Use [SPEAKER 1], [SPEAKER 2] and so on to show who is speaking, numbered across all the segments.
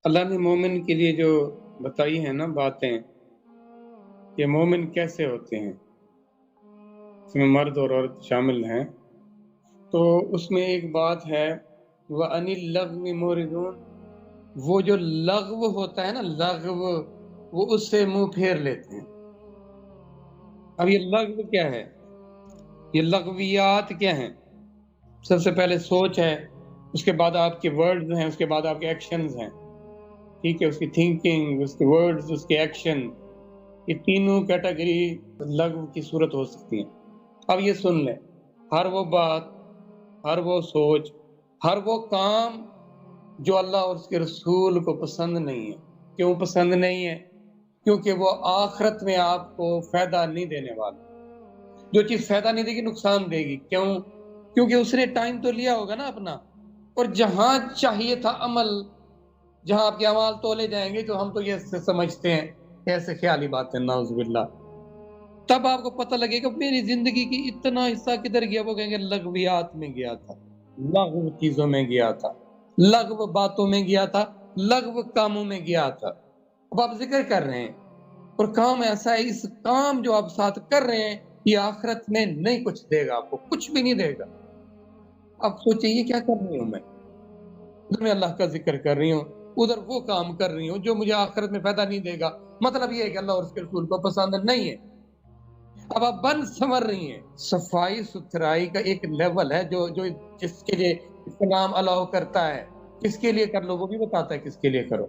[SPEAKER 1] اللہ نے مومن کے لیے جو بتائی ہیں نا باتیں کہ مومن کیسے ہوتے ہیں، اس میں مرد اور عورت شامل ہیں، تو اس میں ایک بات ہے وَأَنِ اللَّغْوِ مُعْرِضُونَ، وہ جو لغو ہوتا ہے نا، لغو، وہ اس سے منہ پھیر لیتے ہیں۔ اب یہ لغو کیا ہے؟ یہ لغویات کیا ہیں؟ سب سے پہلے سوچ ہے، اس کے بعد آپ کے ورڈز ہیں، اس کے بعد آپ کے ایکشنز ہیں، ٹھیک ہے، اس کی تھنکنگ، اس کے ورڈز، اس کے ایکشن، یہ تینوں کیٹیگری لغو کی صورت ہو سکتی ہیں۔ اب یہ سن لیں، ہر وہ بات، ہر وہ سوچ، ہر وہ کام جو اللہ اور اس کے رسول کو پسند نہیں ہے۔ کیوں پسند نہیں ہے؟ کیونکہ وہ آخرت میں آپ کو فائدہ نہیں دینے والا۔ جو چیز فائدہ نہیں دے گی نقصان دے گی۔ کیوں؟ کیونکہ اس نے ٹائم تو لیا ہوگا نا اپنا، اور جہاں چاہیے تھا عمل، جہاں آپ کے اعمال تولے جائیں گے، جو ہم تو یہ سمجھتے ہیں ایسے خیالی باتیں، نعوذ باللہ، تب آپ کو پتہ لگے گا میری زندگی کی اتنا حصہ کدھر گیا۔ وہ کہیں گے لغویات میں گیا تھا، لغو چیزوں میں گیا تھا، لغو باتوں میں گیا تھا، لغو کاموں میں گیا تھا۔ اب آپ ذکر کر رہے ہیں اور کام ایسا ہے، اس کام جو آپ ساتھ کر رہے ہیں یہ آخرت میں نہیں کچھ دے گا، آپ کو کچھ بھی نہیں دے گا۔ اب سوچیں یہ کیا کر رہی ہوں میں؟ ادھر میں اللہ کا ذکر کر رہی ہوں، ادھر وہ کام کر رہی ہوں جو مجھے آخرت میں فائدہ نہیں دے گا۔ مطلب یہ ہے کہ اللہ اور اس کے رسول کو پسند نہیں ہے۔ اب آپ بن سنور رہی ہیں۔ صفائی ستھرائی کا ایک لیول ہے جو جس کے لیے اسلام الاؤ کرتا ہے، کس کے لیے کر لو وہ بھی بتاتا ہے کس کے لیے کرو،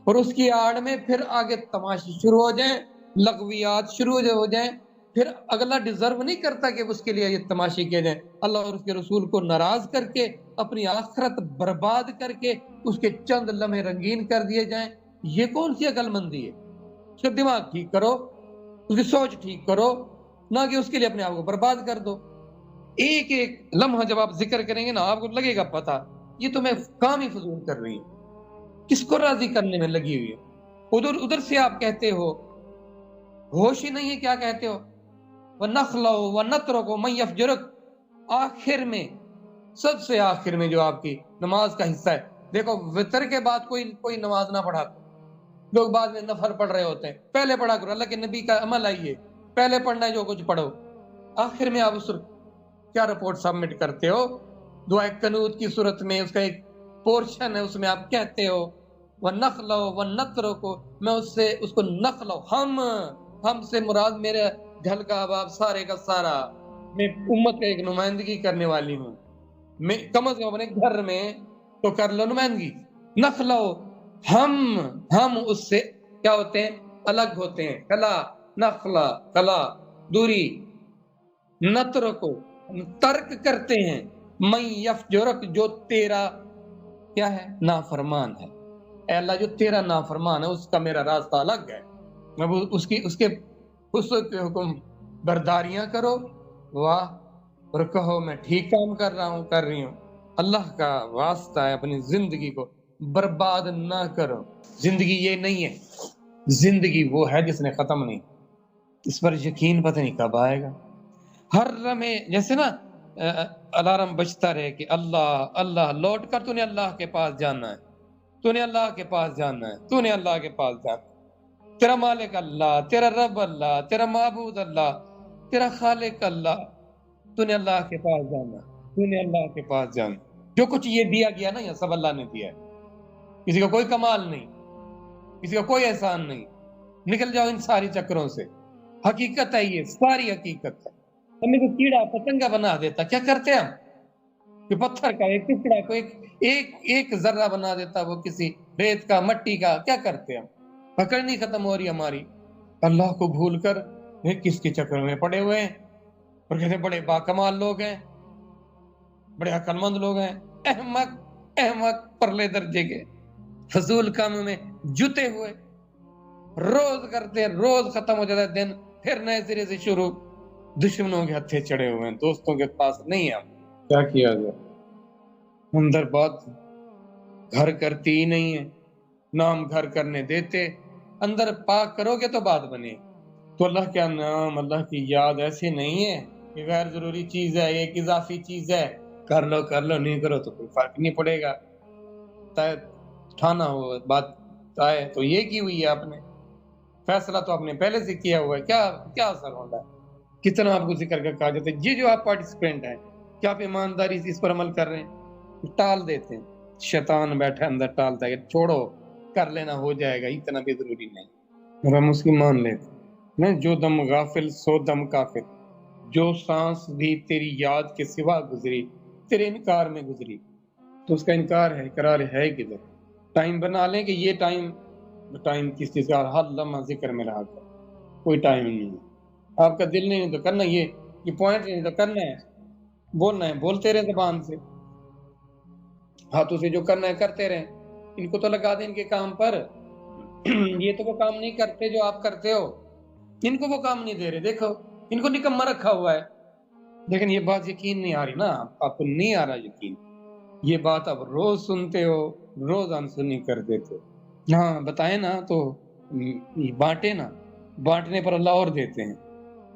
[SPEAKER 1] اور اس کی آڑ میں پھر آگے تماشے شروع ہو جائیں، لغویات شروع ہو جائیں، پھر اگلا ڈیزرو نہیں کرتا کہ اس کے لیے یہ تماشے کیے جائیں، اللہ اور اس کے رسول کو ناراض کر کے اپنی آخرت برباد کر کے اس کے چند لمحے رنگین کر دیے جائیں۔ یہ کون سی عقل مندی ہے؟ اس کا دماغ ٹھیک کرو، اس کی سوچ ٹھیک کرو، نہ کہ اس کے لیے اپنے آپ کو برباد کر دو۔ ایک ایک لمحہ جب آپ ذکر کریں گے نا آپ کو لگے گا پتہ یہ تو میں کام ہی فضول کر رہی ہوں، کس کو راضی کرنے میں لگی ہوئی ہے۔ ادھر سے آپ کہتے ہو، ہوش ہی نہیں ہے کیا کہتے ہو، وَنَخْلَوْ وَنَتْرُكُ مَن يَفْجُرُكُ، آخر میں، سب سے آخر میں جو آپ کی نماز کا حصہ ہے۔ دیکھو وتر کے بعد کوئی نماز نہ پڑھا، لوگ بعد میں نفل پڑھ رہے ہوتے ہیں، پہلے پڑھا کرو، اللہ کے نبی کا عمل آئیے، پہلے پڑھنا ہے جو کچھ پڑھو، آخر میں آپ اس کیا رپورٹ سبمٹ کرتے ہو؟ دعا قنوت کی صورت میں اس کا ایک پورشن ہے، اس میں آپ کہتے ہو وَنَخْلَوْ وَنَتْرُكُ، میں اس کو نخلو، ہم سے مراد میرے گھر کا باپ سارے کا سارا، میں امت کا ایک نمائندگی کرنے والی ہوں، میں کم از کم اپنے گھر میں تو کر لو نمائندگی۔ نخلو، ہم اس سے کیا ہوتے ہیں؟ الگ ہوتے ہیں، کلا، نخلا، کلا، دوری، نترکو، ترک کرتے ہیں، من یفجرک، جو تیرا کیا ہے؟ نافرمان ہے۔ اے اللہ جو تیرا نافرمان ہے اس کا میرا راستہ الگ ہے، میں اس کے حکم برداریاں کرو، واہ، اور کہو میں ٹھیک کام کر رہی ہوں۔ اللہ کا واسطہ ہے اپنی زندگی کو برباد نہ کرو۔ زندگی یہ نہیں ہے، زندگی وہ ہے جس نے ختم نہیں، اس پر یقین پتہ نہیں کب آئے گا۔ ہر لمحے جیسے نا الارم بجتا رہے کہ اللہ اللہ، لوٹ کر تو نے اللہ کے پاس جانا ہے، تو نے اللہ کے پاس جانا ہے، تو نے اللہ کے پاس جانا ہے، تیرا مالک اللہ، تیرا رب اللہ، تیرا معبود اللہ، تیرا خالق اللہ، تو نے اللہ کے پاس جانا ہے، تو نے اللہ کے پاس جانا ہے۔ جو کچھ یہ دیا گیا نا یہ سب اللہ نے دیا ہے، کسی کا کوئی کمال نہیں، کسی کا کوئی احسان نہیں۔ نکل جاؤ ان ساری چکروں سے، حقیقت ہے یہ، ساری حقیقت ہے۔ ہمیں کو کیڑا پتنگا بنا دیتا، کیا کرتے ہم کہ پتھر کا ایک ٹکڑا کو ایک ذرہ بنا دیتا، وہ کسی ریت کا، مٹی کا، کیا کرتے ہم؟ پکڑ نہیں ختم ہو رہی ہماری، اللہ کو بھول کر کس کے چکر میں پڑے ہوئے ہیں، اور کہتے ہیں بڑے باکمال لوگ ہیں، بڑے عقل مند لوگ ہیں۔ احمق پرلے درجے کے، فضول کاموں میں جتے ہوئے، روز کرتے، روز ختم ہو جاتا ہے دن، پھر نئے سرے سے شروع، دشمنوں کے ہتھے چڑھے ہوئے ہیں، دوستوں کے پاس نہیں ہیں۔ کیا کیا جائے؟ اندر بات گھر کرتی ہی نہیں ہے، نام گھر کرنے دیتے، اندر پاک کرو گے تو بات بنے۔ تو اللہ کا نام، اللہ کی یاد ایسے نہیں ہے کہ غیر ضروری چیز ہے، ایک اضافی چیز ہے، کر لو نہیں کرو تو کوئی فرق نہیں پڑے گا۔ اٹھانا ہو بات آئے تو یہ کی ہوئی ہے آپ نے، فیصلہ تو آپ نے پہلے سے کیا ہوا ہے، کیا اثر ہوتا ہے؟ کتنا آپ کو ذکر کا کہا جاتا ہے یہ جو آپ پارٹیسپینٹ ہیں، کیا آپ ایمانداری سے اس پر عمل کر رہے ہیں؟ ٹال دیتے ہیں، شیطان بیٹھا اندر ٹالتا ہے کہ چھوڑو کر لینا، ہو جائے گا، اتنا بھی ضروری نہیں، اور ہم اس کی مان لیتے ہیں۔ جو دم غافل سو دم کافر، جو سانس بھی تیری یاد کے سوا گزری تیرے انکار میں گزری، تو اس کا انکار ہے، اقرار ہے کدھر؟ ٹائم بنا لیں کہ یہ ٹائم کس چیز کا، ہر لمحہ ذکر میں رہا کر، کوئی ٹائم نہیں ہے، آپ کا دل نہیں تو کرنا، یہ پوائنٹ نہیں تو کرنا ہے، بولنا ہے بولتے رہے زبان سے، ہاتھوں سے جو کرنا ہے کرتے رہیں، ان کو تو لگا دیں ان کے کام پر یہ تو وہ کام نہیں کرتے جو آپ کرتے ہو، ان کو وہ کام نہیں دے رہے، دیکھو ان کو نکمہ رکھا ہوا ہے۔ لیکن یہ بات یقین نہیں آ رہی نا، آپ کو نہیں آ رہا یقین، یہ بات آپ روز سنتے ہو، روز انسنی کر دیتے ہو۔ ہاں بتائیں نا تو بانٹے نا، بانٹنے پر اللہ اور دیتے ہیں،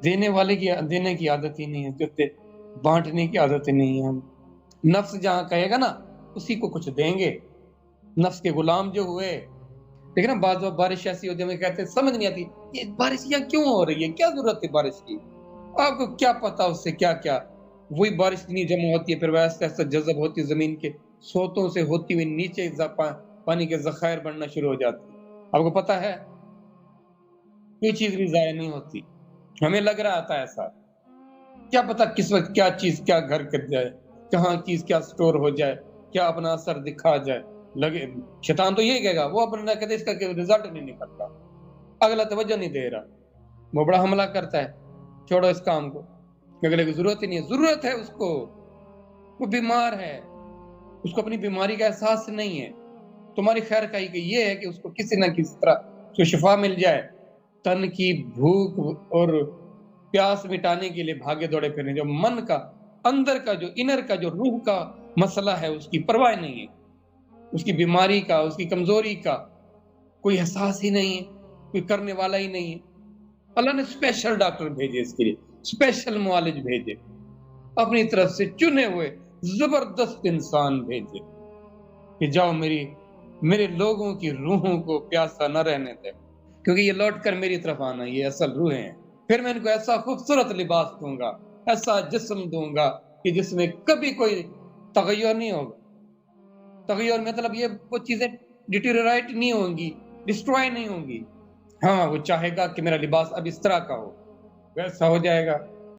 [SPEAKER 1] دینے والے کی دینے کی عادت ہی نہیں ہے، کہتے بانٹنے کی عادت ہی نہیں ہے۔ ہم نفس جہاں کہے گا نا اسی کو کچھ دیں گے، نفس کے غلام جو ہوئے، لیکن نا بعض بارش ایسی ہوتی ہے ہمیں کہتے ہیں سمجھ نہیں آتی یہ بارش یہاں کیوں ہو رہی ہے، کیا ضرورت ہے بارش کی، آپ کو کیا پتا اس سے کیا کیا، وہی بارش اتنی جمع ہوتی ہے پھر ویسے ایسا جذب ہوتی ہے زمین کے سوتوں سے ہوتی ہوئی نیچے پانی کے ذخائر بڑھنا شروع ہو جاتے ہیں۔ آپ کو پتا ہے کوئی چیز بھی ضائع نہیں ہوتی، ہمیں لگ رہا تھا ایسا، کیا پتا کس وقت کیا چیز کیا گھر کر جائے، کہاں چیز کیا سٹور ہو جائے، کیا اپنا اثر دکھا جائے، لگے شیطان تو یہی کہے گا، وہ اپنا کہتے اس کا رزلٹ نہیں نکلتا، اگلا توجہ نہیں دے رہا، وہ بڑا حملہ کرتا ہے، چھوڑو اس کام کو، اگلے کی ضرورت ہی نہیں ہے، ضرورت ہے اس کو، وہ بیمار ہے، اس کو اپنی بیماری کا احساس نہیں ہے، تمہاری خیر خواہی کہ یہ ہے کہ اس کو کسی نہ کسی طرح جو شفا مل جائے، تن کی بھوک اور پیاس مٹانے کے لیے بھاگے دوڑے پھرنے، جو من کا اندر کا جو انر کا جو روح کا مسئلہ ہے اس کی پرواہ نہیں ہے، اس کی بیماری کا اس کی کمزوری کا کوئی احساس ہی نہیں ہے، کوئی کرنے والا ہی نہیں ہے۔ اللہ نے اسپیشل ڈاکٹر بھیجے اس کے لیے، اسپیشل معالج بھیجے، اپنی طرف سے چنے ہوئے زبردست انسان بھیجے کہ جاؤ میرے لوگوں کی روحوں کو پیاسا نہ رہنے دے، کیونکہ یہ لوٹ کر میری طرف آنا، یہ اصل روحیں ہیں، پھر میں ان کو ایسا خوبصورت لباس دوں گا، ایسا جسم دوں گا کہ جس میں کبھی کوئی تغیر نہیں ہوگا، تغیر مطلب یہ وہ چیزیں ڈیٹیریورائٹ نہیں ہوں گی، ڈسٹروائے نہیں ہوں گی، ہاں وہ چاہے گا کہ میرا لباس اب اس طرح کا ہو، ویسا ہو جائے گا،